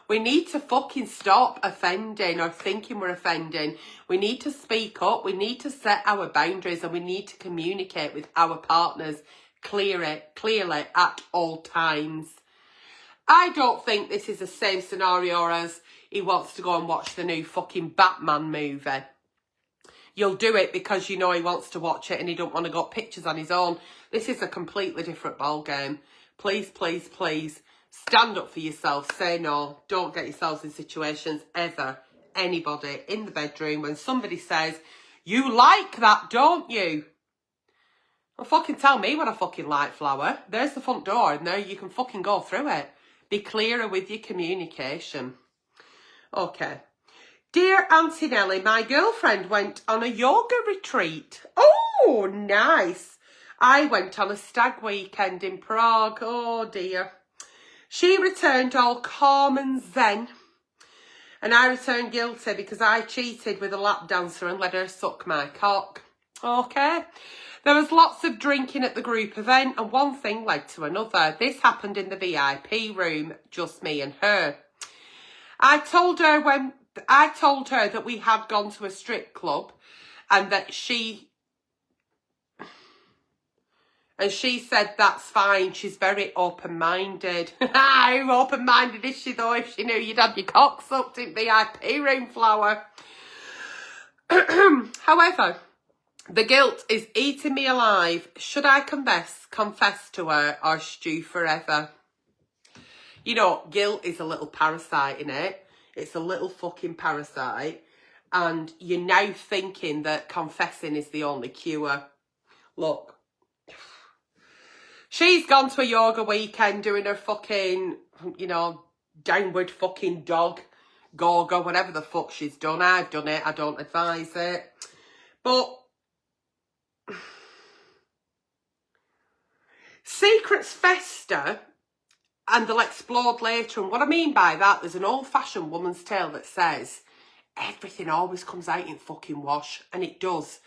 Speaker 1: We need to fucking stop offending or thinking we're offending. We need to speak up, we need to set our boundaries, and we need to communicate with our partners clearly at all times. I don't think this is the same scenario as he wants to go and watch the new fucking Batman movie. You'll do it because you know he wants to watch it and he don't want to go pictures on his own. This is a completely different ballgame. Please, please, please, stand up for yourself. Say no. Don't get yourselves in situations ever, anybody, in the bedroom when somebody says, you like that, don't you? Well, fucking tell me what I fucking like, flower. There's the front door and there you can fucking go through it. Be clearer with your communication. Okay. Dear Auntie Nelly, my girlfriend went on a yoga retreat. Oh, nice. I went on a stag weekend in Prague. Oh, dear. She returned all calm and zen. And I returned guilty because I cheated with a lap dancer and let her suck my cock. Okay. There was lots of drinking at the group event and one thing led to another. This happened in the VIP room, just me and her. I told her that we had gone to a strip club and that she said that's fine. She's very open-minded. How open-minded is she though if she knew you'd had your cock sucked in VIP room, flower? However, The guilt is eating me alive. Should I confess to her or stew forever? You know, guilt is a little parasite in it. It's a little fucking parasite. And you're now thinking that confessing is the only cure. Look. She's gone to a yoga weekend doing her fucking, you know, downward fucking dog, go-go, whatever the fuck she's done. I've done it. I don't advise it. But secrets fester and they'll explode later. And what I mean by that, there's an old-fashioned woman's tale that says everything always comes out in fucking wash. And it does.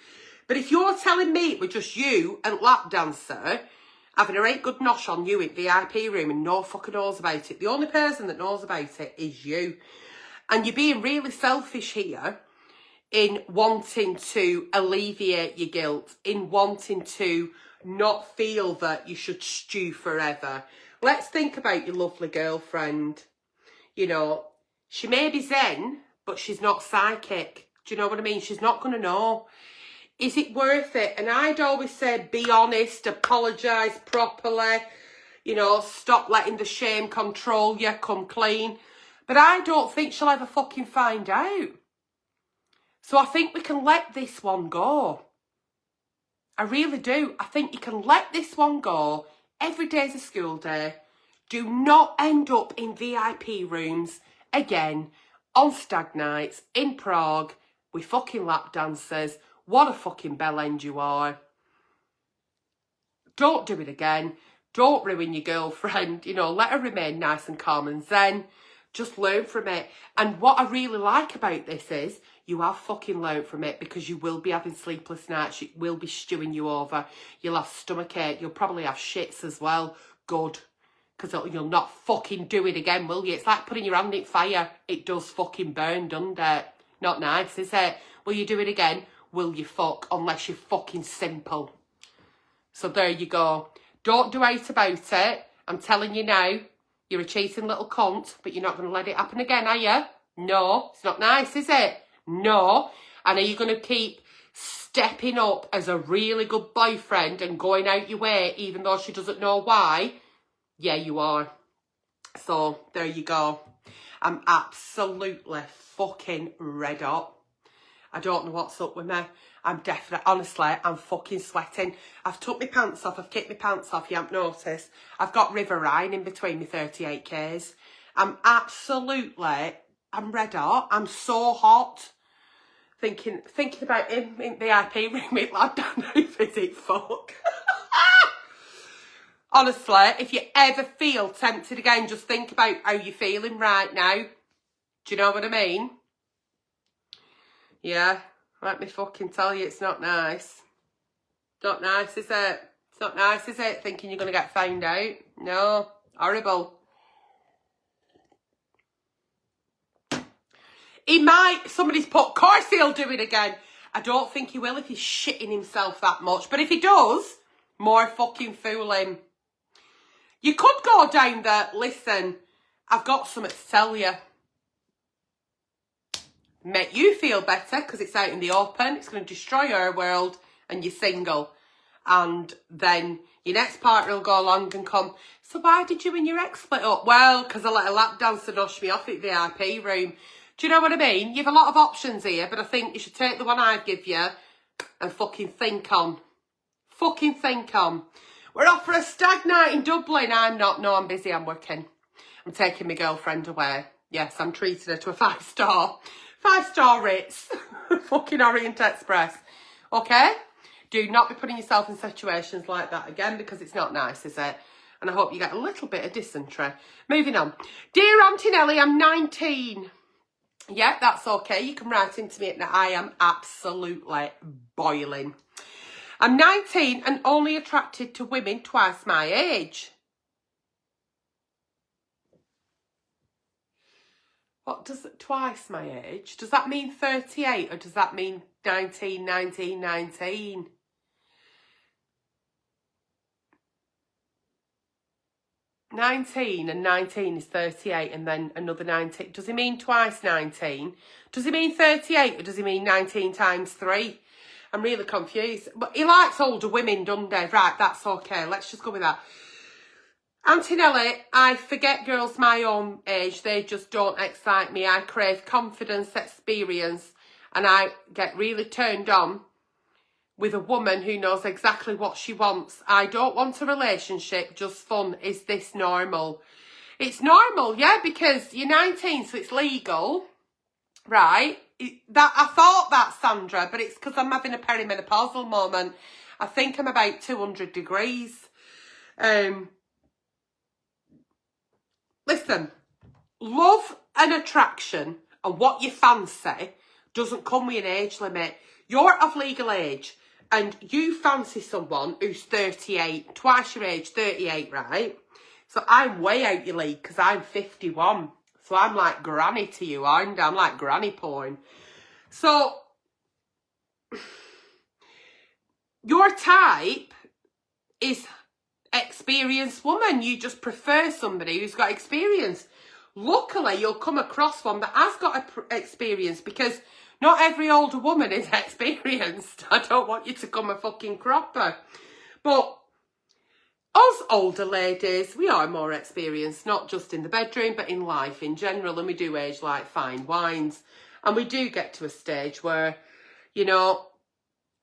Speaker 1: But if you're telling me it was just you and lap dancer having a right good nosh on you in VIP room and no fucking knows about it, the only person that knows about it is you. And you're being really selfish here in wanting to alleviate your guilt, in wanting to not feel that you should stew forever. Let's think about your lovely girlfriend. You know, she may be zen, but she's not psychic. Do you know what I mean? She's not going to know. Is it worth it? And I'd always say, be honest, apologise properly. You know, stop letting the shame control you, come clean. But I don't think she'll ever fucking find out. So I think we can let this one go. I really do. I think you can let this one go. Every day's a school day. Do not end up in VIP rooms again on stag nights in Prague with fucking lap dancers. What a fucking bell end you are. Don't do it again. Don't ruin your girlfriend. You know, let her remain nice and calm and zen. Just learn from it. And what I really like about this is you have fucking learned from it, because you will be having sleepless nights. It will be stewing you over. You'll have stomachache. You'll probably have shits as well. Good. Because you'll not fucking do it again, will you? It's like putting your hand in fire. It does fucking burn, doesn't it? Not nice, is it? Will you do it again? Will you fuck? Unless you're fucking simple. So there you go. Don't do out about it. I'm telling you now. You're a cheating little cunt, but you're not going to let it happen again, are you? No. It's not nice, is it? No. And are you going to keep stepping up as a really good boyfriend and going out your way even though she doesn't know why? Yeah, you are. So there you go. I'm absolutely fucking red hot. I don't know what's up with me. I'm definitely, honestly, I'm fucking sweating. I've took my pants off. I've kicked my pants off. You haven't noticed. I've got River Rhine in between my 38Ks. I'm red hot. I'm so hot. Thinking about him in the IP room with lad down who visit fuck. Honestly, if you ever feel tempted again, just think about how you're feeling right now. Do you know what I mean? Yeah, let me fucking tell you, it's not nice. Not nice, is it? It's not nice, is it? Thinking you're going to get found out? No, horrible. He might, somebody's put, of course he'll do it again. I don't think he will if he's shitting himself that much. But if he does, more fucking fool him. You could go down there, listen, I've got something to tell you. Make you feel better because it's out in the open. It's going to destroy our world and you're single. And then your next partner will go along and come, so why did you and your ex split up? Well, because I let a lap dancer nosh me off at the VIP room. Do you know what I mean? You have a lot of options here, but I think you should take the one I give you and fucking think on. Fucking think on. We're off for a stag night in Dublin. I'm not. No, I'm busy. I'm working. I'm taking my girlfriend away. Yes, I'm treating her to a 5-star. 5-star Ritz. Fucking Orient Express. Okay? Do not be putting yourself in situations like that again because it's not nice, is it? And I hope you get a little bit of dysentery. Moving on. Dear Auntie Nelly, I'm 19. Yeah, that's okay. You can write into me. I am absolutely boiling. I'm 19 and only attracted to women twice my age. What does it, twice my age? Does that mean 38 or does that mean 19, 19, 19? (19) and 19 is 38 and then another 19. Does he mean twice 19? Does he mean 38 or does he mean 19 times 3? I'm really confused. But he likes older women, doesn't he? Right, that's okay. Let's just go with that. Auntie Nelly, I forget girls my own age. They just don't excite me. I crave confidence, experience, and I get really turned on with a woman who knows exactly what she wants. I don't want a relationship, just fun. Is this normal? It's normal, yeah, because you're 19, so it's legal, right? That I thought that, Sandra, but it's because I'm having a perimenopausal moment. I think I'm about 200 degrees. Listen, love and attraction and what you fancy doesn't come with an age limit. You're of legal age and you fancy someone who's 38, twice your age, 38, right? So I'm way out your league because I'm 51. So I'm like granny to you, aren't I? I'm like granny porn. So your type is experienced woman. You just prefer somebody who's got experience. Luckily, you'll come across one that has got experience because not every older woman is experienced. I don't want you to come a fucking cropper. But us older ladies, we are more experienced, not just in the bedroom, but in life in general. And we do age like fine wines. And we do get to a stage where, you know,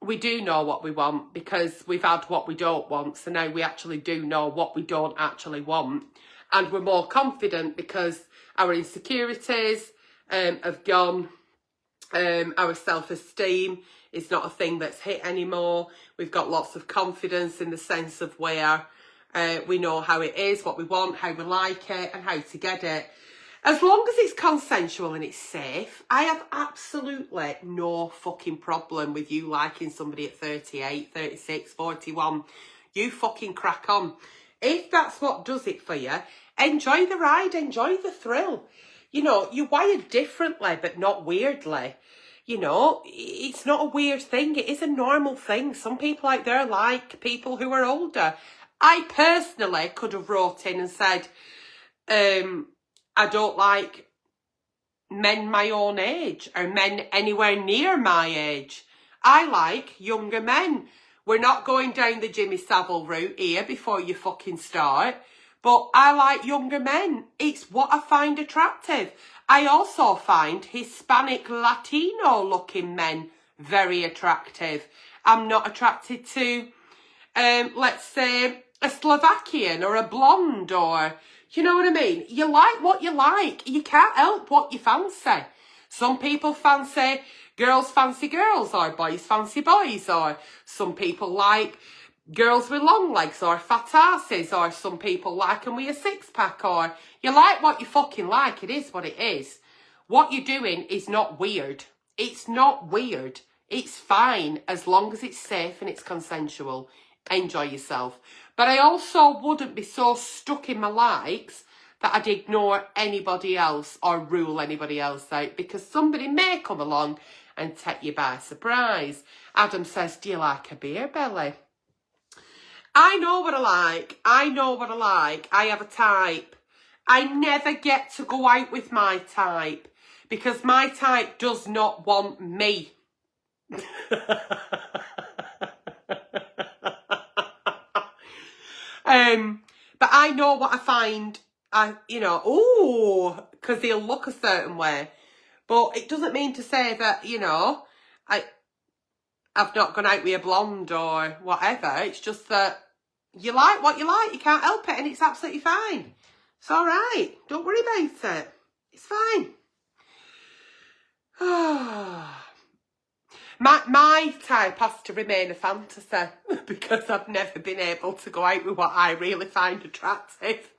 Speaker 1: we do know what we want because we've had what we don't want. So now we actually do know what we don't actually want. And we're more confident because our insecurities have gone. Our self-esteem is not a thing that's hit anymore. We've got lots of confidence in the sense of where we know how it is, what we want, how we like it, and how to get it. As long as it's consensual and it's safe, I have absolutely no fucking problem with you liking somebody at 38, 36, 41. You fucking crack on. If that's what does it for you, enjoy the ride, enjoy the thrill. You know, you're wired differently, but not weirdly. You know, it's not a weird thing. It is a normal thing. Some people out there like people who are older. I personally could have wrote in and said, I don't like men my own age or men anywhere near my age. I like younger men. We're not going down the Jimmy Savile route here before you fucking start. But I like younger men. It's what I find attractive. I also find Hispanic Latino looking men very attractive. I'm not attracted to, let's say, a Slovakian or a blonde or... You know what I mean? You like what you like. You can't help what you fancy. Some people fancy girls or boys fancy boys, or some people like girls with long legs or fat asses, or some people like them with a six-pack, or you like what you fucking like. It is what it is. What you're doing is not weird. It's not weird. It's fine as long as it's safe and it's consensual. Enjoy yourself. But I also wouldn't be so stuck in my likes that I'd ignore anybody else or rule anybody else out, because somebody may come along and take you by surprise. Adam says, do you like a beer belly? I know what I like. I know what I like. I have a type. I never get to go out with my type because my type does not want me. But I know what I find, because he'll look a certain way. But it doesn't mean to say that, I've not gone out with a blonde or whatever. It's just that you like what you like. You can't help it, and it's absolutely fine. It's all right. Don't worry about it. It's fine. My type has to remain a fantasy because I've never been able to go out with what I really find attractive.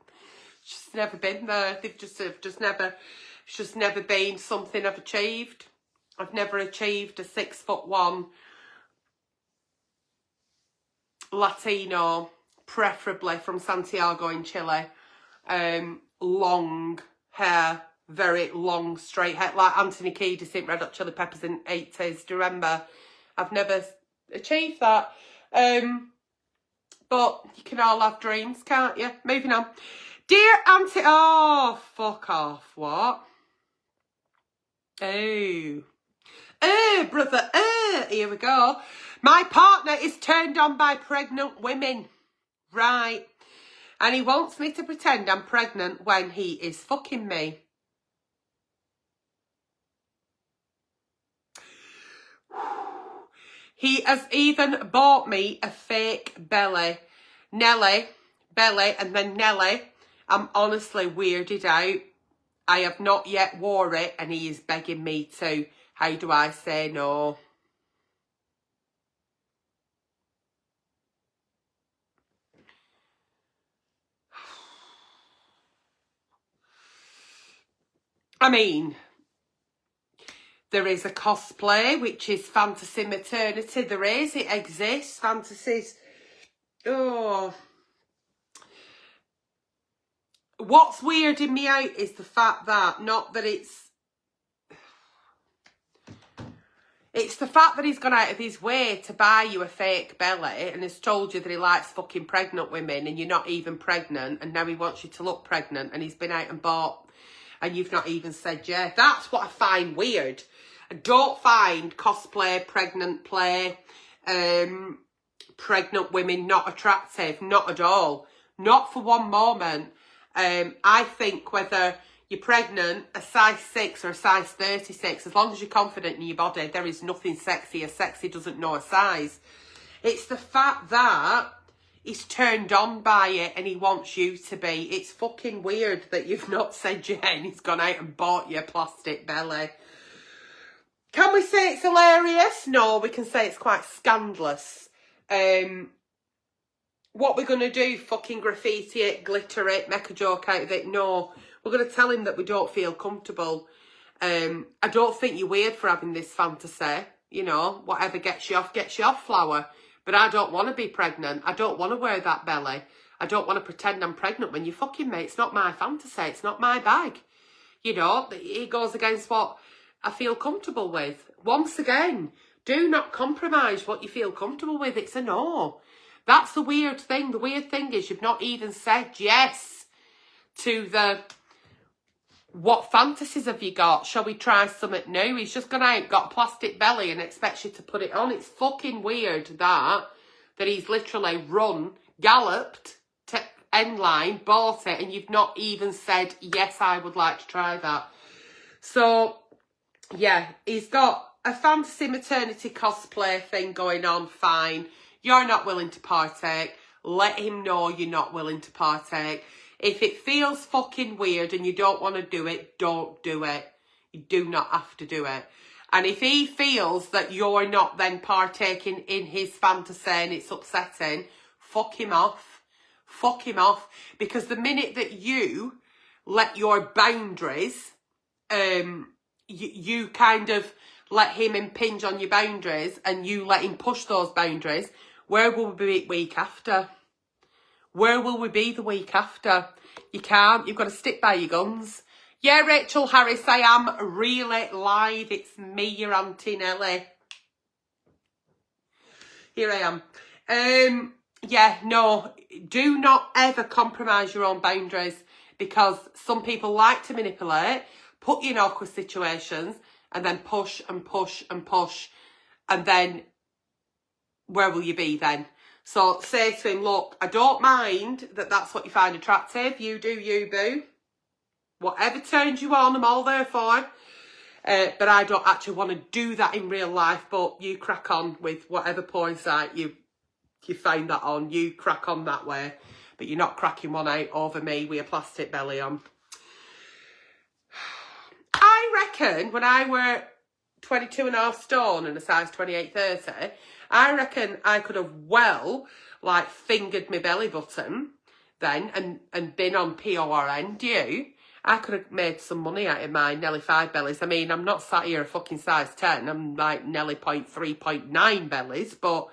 Speaker 1: It's just never been there. It's just never been something I've achieved. I've never achieved a 6'1" Latino, preferably from Santiago in Chile. Long hair. Very long, straight hair, like Anthony Kiedis in Red Hot Chili Peppers in the 80s. Do you remember? I've never achieved that. But you can all have dreams, can't you? Moving on. Dear Auntie... Oh, fuck off. What? Oh. Oh, brother. Here we go. My partner is turned on by pregnant women. Right. And he wants me to pretend I'm pregnant when he is fucking me. He has even bought me a fake belly. Nelly, belly, and then Nelly. I'm honestly weirded out. I have not yet wore it and he is begging me to. How do I say no? I mean, there is a cosplay, which is fantasy maternity. There is, it exists, fantasies. Oh. What's weirding me out is the fact that, not that it's the fact that he's gone out of his way to buy you a fake belly and has told you that he likes fucking pregnant women and you're not even pregnant, and now he wants you to look pregnant and he's been out and bought and you've not even said yeah. That's what I find weird. I don't find cosplay, pregnant play, pregnant women not attractive, not at all. Not for one moment. I think whether you're pregnant, a size 6 or a size 36, as long as you're confident in your body, there is nothing sexy. Sexy doesn't know a size. It's the fact that he's turned on by it and he wants you to be. It's fucking weird that you've not said yeah and he's gone out and bought you a plastic belly. Can we say it's hilarious? No, we can say it's quite scandalous. What we're going to do, fucking graffiti it, glitter it, make a joke out of it? No. We're going to tell him that we don't feel comfortable. I don't think you're weird for having this fantasy. You know, whatever gets you off, flower. But I don't want to be pregnant. I don't want to wear that belly. I don't want to pretend I'm pregnant when you fucking me. It's not my fantasy. It's not my bag. You know, it goes against what I feel comfortable with. Once again, do not compromise what you feel comfortable with. It's a no. That's the weird thing. The weird thing is you've not even said yes to the, what fantasies have you got? Shall we try something new? He's just gone out, got a plastic belly and expects you to put it on. It's fucking weird that he's literally galloped to end line, bought it, and you've not even said, yes, I would like to try that. So, yeah, he's got a fantasy maternity cosplay thing going on, fine. You're not willing to partake. Let him know you're not willing to partake. If it feels fucking weird and you don't want to do it, don't do it. You do not have to do it. And if he feels that you're not then partaking in his fantasy and it's upsetting, fuck him off. Fuck him off. Because the minute that you let your boundaries, you kind of let him impinge on your boundaries and you let him push those boundaries, where will we be week after? Where will we be the week after? You can't. You've got to stick by your guns. Yeah, Rachel Harris, I am really live. It's me, your Auntie Nelly. Here I am. Yeah, no, do not ever compromise your own boundaries, because some people like to manipulate, put you in awkward situations, and then push and push and push. And then where will you be then? So say to him, look, I don't mind that that's what you find attractive. You do you, boo. Whatever turns you on, I'm all there for. But I don't actually want to do that in real life. But you crack on with whatever porn site you find that on. You crack on that way. But you're not cracking one out over me with a plastic belly on. I reckon when I were 22.5 stone and a size 28-30, I reckon I could have like fingered my belly button then and been on PORN. Do you? I could have made some money out of my Nelly 5 bellies. I mean, I'm not sat here a fucking size 10. I'm like Nelly 0.3, 0.9 bellies. But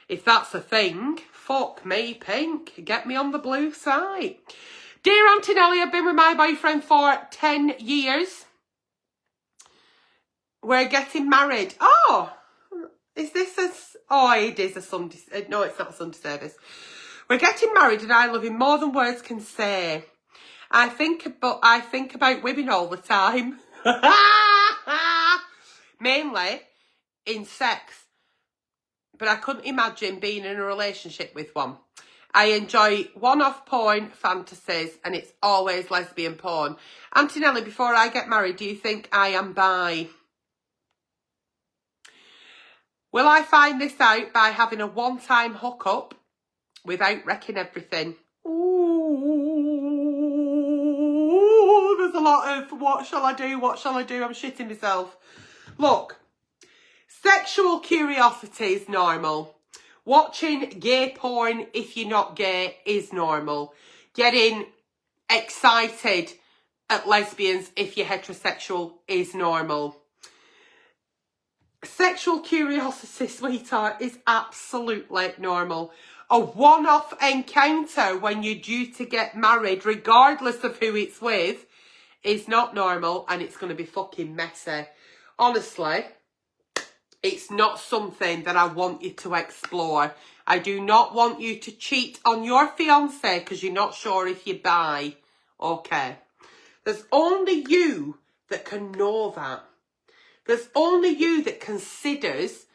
Speaker 1: if that's a thing, fuck me, pink. Get me on the blue side. Dear Auntie Nelly, I've been with my boyfriend for 10 years. We're getting married. Oh, is this it is a Sunday, no, it's not a Sunday service. We're getting married and I love him more than words can say. I think about women all the time. Mainly in sex. but I couldn't imagine being in a relationship with one. I enjoy one-off porn fantasies, and it's always lesbian porn. Auntie Nelly, before I get married, do you think I am bi? Will I find this out by having a one-time hookup without wrecking everything? Ooh, there's a lot of what shall I do, what shall I do? I'm shitting myself. Look, sexual curiosity is normal. Watching gay porn, if you're not gay, is normal. Getting excited at lesbians, if you're heterosexual, is normal. Sexual curiosity, sweetheart, is absolutely normal. A one-off encounter when you're due to get married, regardless of who it's with, is not normal, and it's going to be fucking messy. Honestly, it's not something that I want you to explore. I do not want you to cheat on your fiancé because you're not sure if you're bi. Okay. There's only you that can know that. There's only you that considers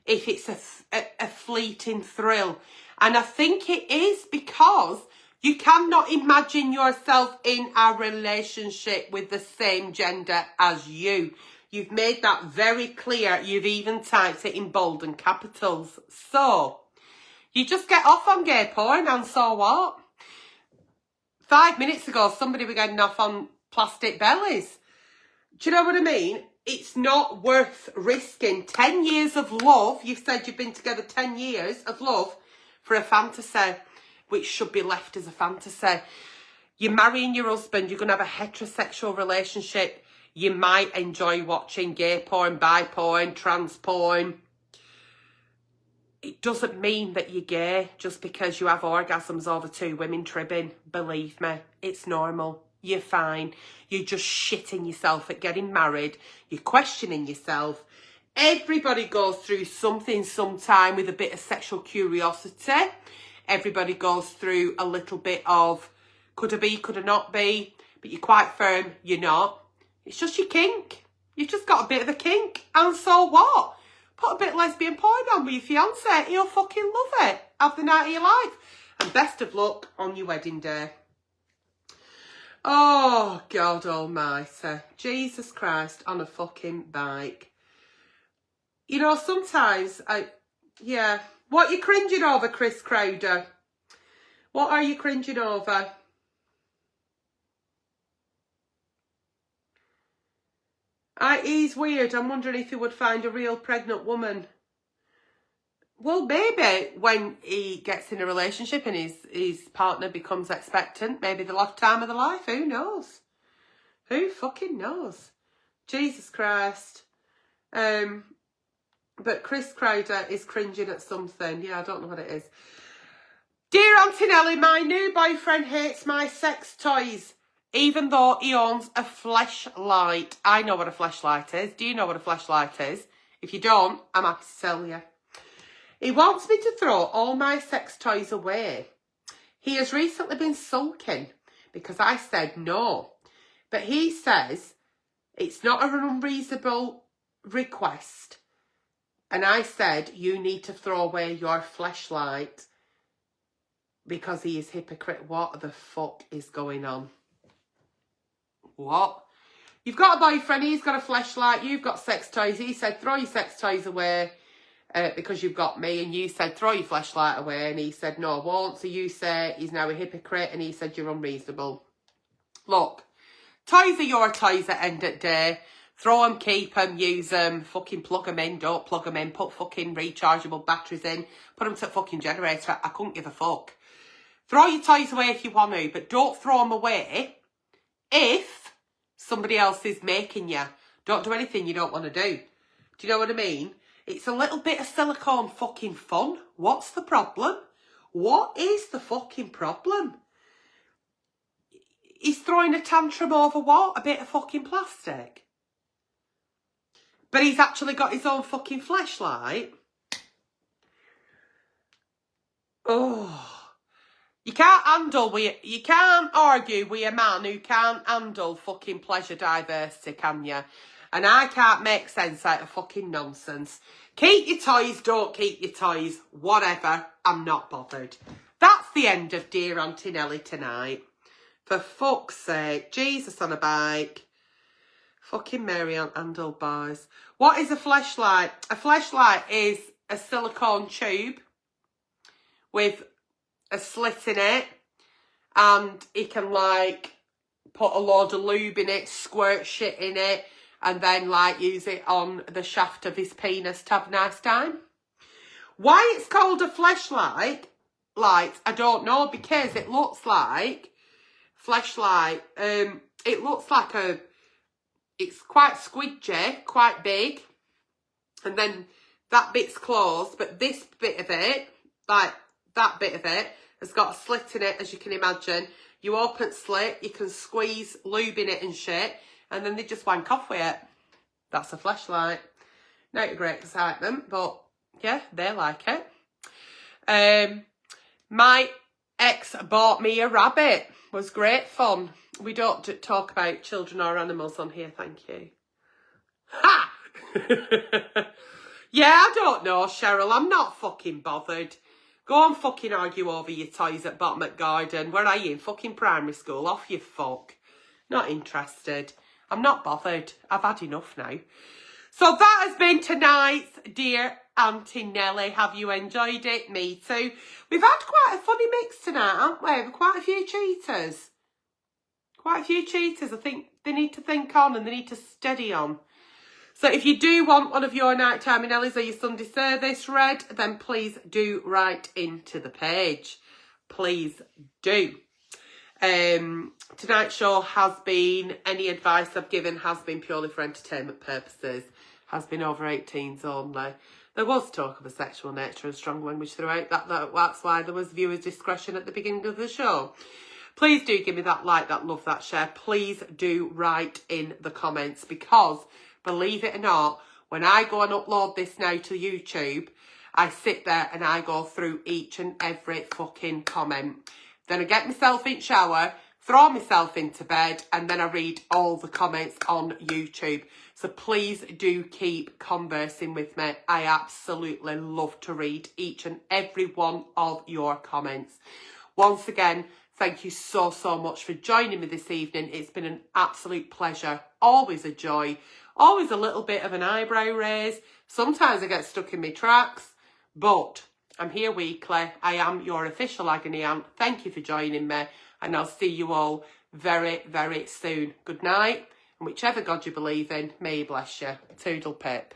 Speaker 1: if it's a fleeting thrill. And I think it is because you cannot imagine yourself in a relationship with the same gender as you. You've made that very clear. You've even typed it in bold and capitals. So, you just get off on gay porn, and so what? 5 minutes ago, somebody was getting off on plastic bellies. Do you know what I mean? It's not worth risking 10 years of love. You've said you've been together 10 years of love for a fantasy, which should be left as a fantasy. You're marrying your husband. You're going to have a heterosexual relationship. You might enjoy watching gay porn, bi porn, trans porn. It doesn't mean that you're gay just because you have orgasms over 2 women tribbing. Believe me, it's normal. You're fine. You're just shitting yourself at getting married. You're questioning yourself. Everybody goes through something sometime with a bit of sexual curiosity. Everybody goes through a little bit of could I be, could I not be, but you're quite firm you're not. It's just your kink. You've just got a bit of a kink. And so what? Put a bit of lesbian porn on with your fiancé. He'll fucking love it. Have the night of your life. And best of luck on your wedding day. Oh, God almighty. Jesus Christ on a fucking bike. You know, sometimes yeah. What are you cringing over, Chris Crowder? What are you cringing over? He's weird. I'm wondering if he would find a real pregnant woman. Well, maybe when he gets in a relationship and his partner becomes expectant, maybe they'll have time of their life. Who knows? Who fucking knows? Jesus Christ. But Chris Crowder is cringing at something. Yeah, I don't know what it is. Dear Auntie Nelly, my new boyfriend hates my sex toys, even though he owns a fleshlight. I know what a fleshlight is. Do you know what a fleshlight is? If you don't, I'm happy to tell you. He wants me to throw all my sex toys away. He has recently been sulking because I said no. But he says it's not an unreasonable request. And I said, you need to throw away your fleshlight because he is hypocrite. What the fuck is going on? What? You've got a boyfriend, he's got a fleshlight, you've got sex toys. He said, throw your sex toys away because you've got me. And you said, throw your fleshlight away. And he said, no, I won't. So you say he's now a hypocrite. And he said, you're unreasonable. Look, toys are your toys at the end of the day. Throw them, keep them, use them, fucking plug them in, don't plug them in, put fucking rechargeable batteries in, put them to a fucking generator. I couldn't give a fuck. Throw your toys away if you want to, but don't throw them away if somebody else is making you. Don't do anything you don't want to do. Do you know what I mean? It's a little bit of silicone fucking fun. What's the problem? What is the fucking problem? He's throwing a tantrum over what? A bit of fucking plastic? But he's actually got his own fucking fleshlight. Oh. You can't argue with a man who can't handle fucking pleasure diversity, can you? And I can't make sense out of fucking nonsense. Keep your toys, don't keep your toys, whatever. I'm not bothered. That's the end of Dear Auntie Nelly tonight. For fuck's sake. Jesus on a bike. Fucking Mary on handlebars. What is a fleshlight? A fleshlight is a silicone tube with a slit in it. And he can, like, put a load of lube in it, squirt shit in it, and then, like, use it on the shaft of his penis to have a nice time. Why it's called a fleshlight, I don't know, because it looks like, fleshlight, it looks like it's quite squidgy, quite big, and then that bit's closed, but this bit of it, like, that bit of it, has got a slit in it, as you can imagine. You open slit, you can squeeze lube in it and shit, and then they just wank off with it. That's a fleshlight. Not a great excitement, but yeah, they like it. My ex bought me a rabbit. Was great fun. We don't talk about children or animals on here, thank you. Ha! Yeah, I don't know, Cheryl. I'm not fucking bothered. Go and fucking argue over your toys at Bottom at Garden. Where are you? In fucking primary school? Off you fuck. Not interested. I'm not bothered. I've had enough now. So that has been tonight's Dear Auntie Nelly. Have you enjoyed it? Me too. We've had quite a funny mix tonight, haven't we? With quite a few cheaters. Quite a few cheaters. I think they need to think on and they need to steady on. So if you do want one of your nighttime Nellies or your Sunday service read, then please do write into the page. Please do. Tonight's show has been, any advice I've given has been purely for entertainment purposes. Has been over 18s only. There was talk of a sexual nature and strong language throughout. That's why there was viewer's discretion at the beginning of the show. Please do give me that like, that love, that share. Please do write in the comments because, believe it or not, when I go and upload this now to YouTube, I sit there and I go through each and every fucking comment. Then I get myself in shower, throw myself into bed, and then I read all the comments on YouTube. So please do keep conversing with me. I absolutely love to read each and every one of your comments. Once again, thank you so, so much for joining me this evening. It's been an absolute pleasure. Always a joy. Always a little bit of an eyebrow raise. Sometimes I get stuck in my tracks, but I'm here weekly. I am your official agony aunt. Thank you for joining me, and I'll see you all very, very soon. Good night, and whichever God you believe in, may he bless you. Toodle pip.